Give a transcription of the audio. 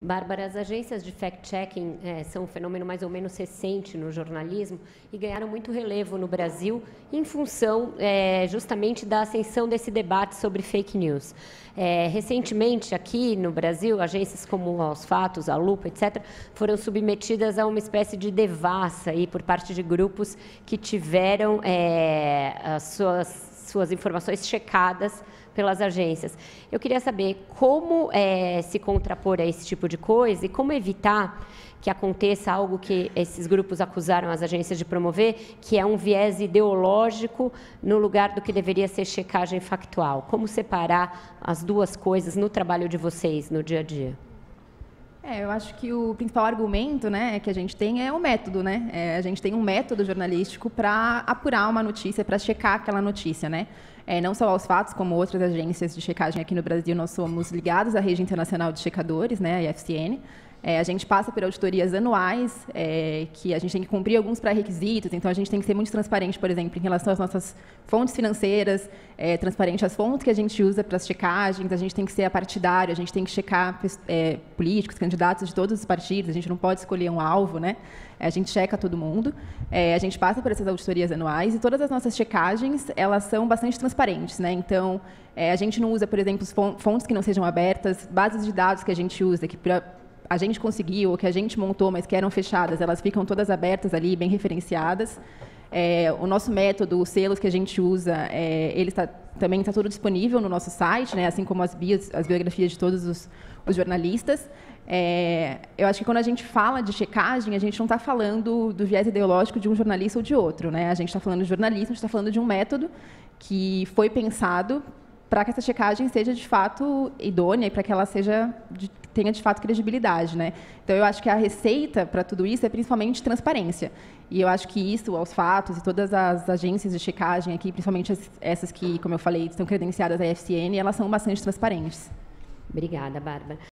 Bárbara, as agências de fact-checking são um fenômeno mais ou menos recente no jornalismo e ganharam muito relevo no Brasil em função justamente da ascensão desse debate sobre fake news. Recentemente, aqui no Brasil, agências como Aos Fatos, a Lupa, etc., foram submetidas a uma espécie de devassa aí por parte de grupos que tiveram as suas informações checadas pelas agências. Eu queria saber como se contrapor a esse tipo de coisa e como evitar que aconteça algo que esses grupos acusaram as agências de promover, que é um viés ideológico no lugar do que deveria ser checagem factual. Como separar as duas coisas no trabalho de vocês, no dia a dia? Eu acho que o principal argumento, que a gente tem é o método, a gente tem um método jornalístico para apurar uma notícia, para checar aquela notícia, não só Aos Fatos, como outras agências de checagem aqui no Brasil, nós somos ligados à Rede Internacional de Checadores, a IFCN. A gente passa por auditorias anuais, que a gente tem que cumprir alguns pré-requisitos, então a gente tem que ser muito transparente, por exemplo, em relação às nossas fontes financeiras, transparente às fontes que a gente usa para as checagens, a gente tem que ser apartidário, a gente tem que checar políticos, candidatos de todos os partidos, a gente não pode escolher um alvo, a gente checa todo mundo, a gente passa por essas auditorias anuais e todas as nossas checagens, elas são bastante transparentes, então a gente não usa, por exemplo, fontes que não sejam abertas, bases de dados que a gente usa, que a gente conseguiu, ou que a gente montou, mas que eram fechadas, elas ficam todas abertas ali, bem referenciadas. O nosso método, os selos que a gente usa, ele também está tudo disponível no nosso site, assim como as biografias de todos os jornalistas. Eu acho que quando a gente fala de checagem, a gente não está falando do viés ideológico de um jornalista ou de outro. A gente está falando de jornalismo, a gente está falando de um método que foi pensado para que essa checagem seja, de fato, idônea e para que ela tenha, de fato, credibilidade. Então, eu acho que a receita para tudo isso é, principalmente, transparência. E eu acho que isso, Aos Fatos e todas as agências de checagem aqui, principalmente essas que, como eu falei, estão credenciadas à IFCN, elas são bastante transparentes. Obrigada, Bárbara.